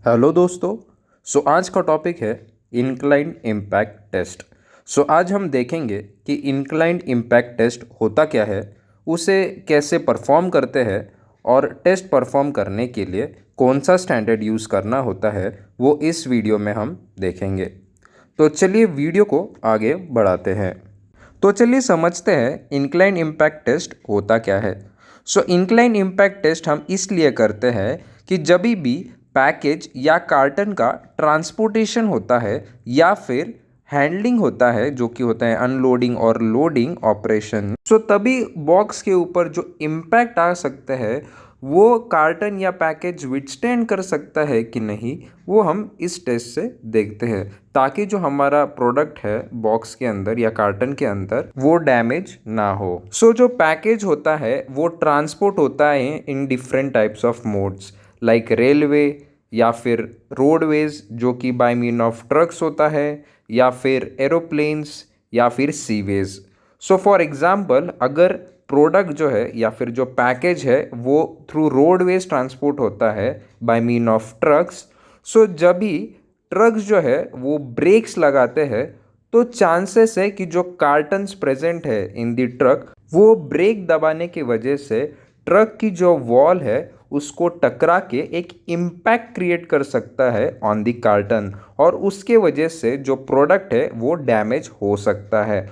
Hello दोस्तों। आज का टॉपिक है इंक्लाइंड इम्पैक्ट टेस्ट। आज हम देखेंगे कि इंक्लाइंड इम्पैक्ट टेस्ट होता क्या है, उसे कैसे परफॉर्म करते हैं और टेस्ट परफॉर्म करने के लिए कौन सा स्टैंडर्ड यूज़ करना होता है, वो इस वीडियो में हम देखेंगे। तो चलिए वीडियो को आगे बढ़ाते हैं। तो चलिए समझते हैं इंक्लाइंड इम्पैक्ट टेस्ट होता क्या है। इंक्लाइंड इम्पैक्ट टेस्ट हम इसलिए करते हैं कि जब भी पैकेज या कार्टन का ट्रांसपोर्टेशन होता है या फिर हैंडलिंग होता है, जो कि होता है अनलोडिंग और लोडिंग ऑपरेशन, तभी बॉक्स के ऊपर जो इम्पैक्ट आ सकता है वो कार्टन या पैकेज विथस्टैंड कर सकता है कि नहीं, वो हम इस टेस्ट से देखते हैं, ताकि जो हमारा प्रोडक्ट है बॉक्स के अंदर या कार्टन के अंदर वो डैमेज ना हो। जो पैकेज होता है वो ट्रांसपोर्ट होता है in different types of modes, like railway या फिर रोडवेज, जो कि बाय मीन ऑफ ट्रक्स होता है, या फिर एरोप्लेन्स या फिर सीवेज। फॉर एग्जांपल, अगर प्रोडक्ट जो है या फिर जो पैकेज है वो थ्रू रोडवेज ट्रांसपोर्ट होता है बाय मीन ऑफ ट्रक्स, जब भी ट्रक्स जो है वो ब्रेक्स लगाते हैं तो चांसेस है कि जो कार्टन्स प्रेजेंट है इन दी ट्रक वो ब्रेक दबाने की वजह से ट्रक की जो वॉल है उसको टकरा के एक इम्पैक्ट क्रिएट कर सकता है ऑन दी कार्टन, और उसके वजह से जो प्रोडक्ट है वो डैमेज हो सकता है।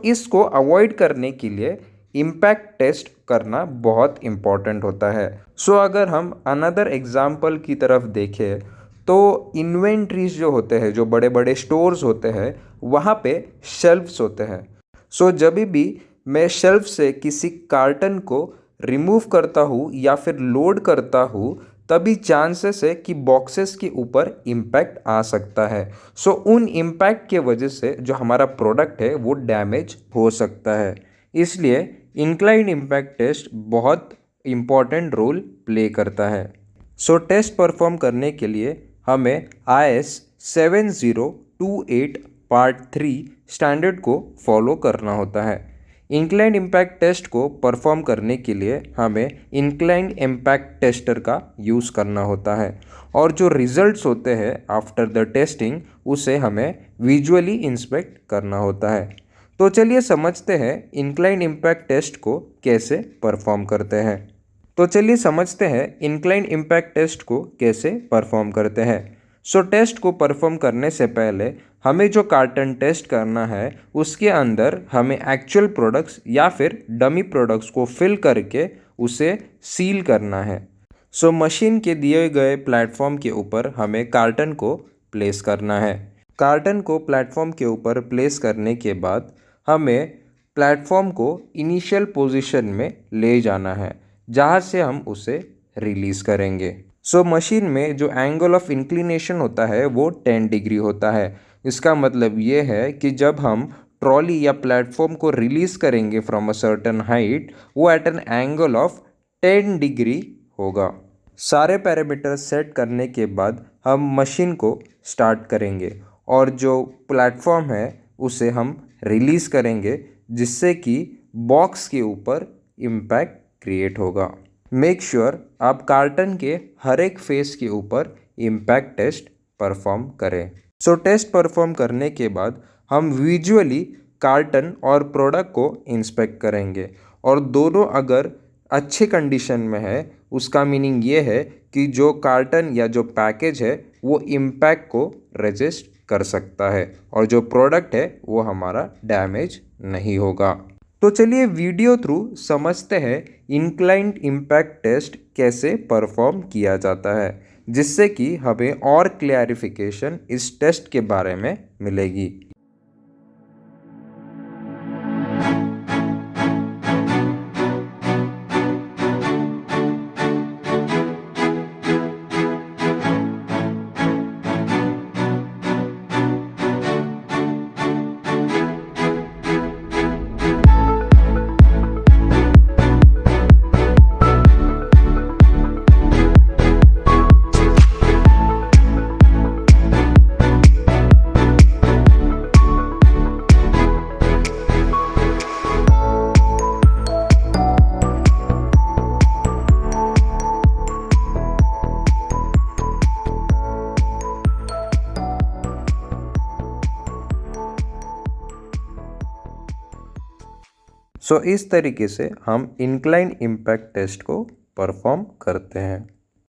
इसको अवॉइड करने के लिए इम्पैक्ट टेस्ट करना बहुत इम्पॉर्टेंट होता है। अगर हम अनदर एग्जाम्पल की तरफ देखें तो इन्वेंट्रीज जो होते हैं, जो बड़े बड़े स्टोर्स होते हैं, वहाँ पे शेल्फ्स होते हैं। जब भी मैं शेल्फ से किसी कार्टन को रिमूव करता हूँ या फिर लोड करता हूँ, तभी चांसेस है कि बॉक्सेस के ऊपर इम्पैक्ट आ सकता है। उन इम्पैक्ट के वजह से जो हमारा प्रोडक्ट है वो डैमेज हो सकता है। इसलिए इंक्लाइंड इम्पैक्ट टेस्ट बहुत इम्पॉर्टेंट रोल प्ले करता है। टेस्ट परफॉर्म करने के लिए हमें IS 7028 पार्ट 3 स्टैंडर्ड को फॉलो करना होता है। इंक्लाइंड इम्पैक्ट टेस्ट को परफॉर्म करने के लिए हमें इंक्लाइंड इम्पैक्ट टेस्टर का यूज़ करना होता है, और जो रिजल्ट्स होते हैं आफ्टर द टेस्टिंग उसे हमें विजुअली इंस्पेक्ट करना होता है। तो चलिए समझते हैं इंक्लाइंड इम्पैक्ट टेस्ट को कैसे परफॉर्म करते हैं। इंक्लाइंड इम्पैक्ट टेस्ट को कैसे परफॉर्म करते हैं। टेस्ट को परफॉर्म करने से पहले हमें जो कार्टन टेस्ट करना है उसके अंदर हमें एक्चुअल प्रोडक्ट्स या फिर डमी प्रोडक्ट्स को फिल करके उसे सील करना है। मशीन के दिए गए प्लेटफॉर्म के ऊपर हमें कार्टन को प्लेस करना है। कार्टन को प्लेटफॉर्म के ऊपर प्लेस करने के बाद हमें प्लेटफॉर्म को इनिशियल पोजीशन में ले जाना है, जहाँ से हम उसे रिलीज़ करेंगे। मशीन में जो एंगल ऑफ इंक्लिनेशन होता है वो 10 डिग्री होता है। इसका मतलब ये है कि जब हम ट्रॉली या प्लेटफॉर्म को रिलीज़ करेंगे फ्रॉम अ सर्टेन हाइट, वो at an angle of 10 degree होगा। सारे पैरामीटर सेट करने के बाद हम मशीन को स्टार्ट करेंगे और जो प्लेटफॉर्म है उसे हम रिलीज़ करेंगे, जिससे कि बॉक्स के ऊपर इम्पैक्ट क्रिएट होगा। मेक श्योर आप कार्टन के हर एक फेस के ऊपर इम्पैक्ट टेस्ट परफॉर्म करें। टेस्ट परफॉर्म करने के बाद हम विजुअली कार्टन और प्रोडक्ट को इंस्पेक्ट करेंगे, और दोनों अगर अच्छे कंडीशन में है उसका मीनिंग ये है कि जो कार्टन या जो पैकेज है वो इम्पैक्ट को रेजिस्ट कर सकता है, और जो प्रोडक्ट है वो हमारा डैमेज नहीं होगा। तो चलिए वीडियो थ्रू समझते हैं इंक्लाइंड इम्पैक्ट टेस्ट कैसे परफॉर्म किया जाता है, जिससे कि हमें और क्लैरिफिकेशन इस टेस्ट के बारे में मिलेगी। सो इस तरीके से हम इंक्लाइन इम्पैक्ट टेस्ट को परफॉर्म करते हैं।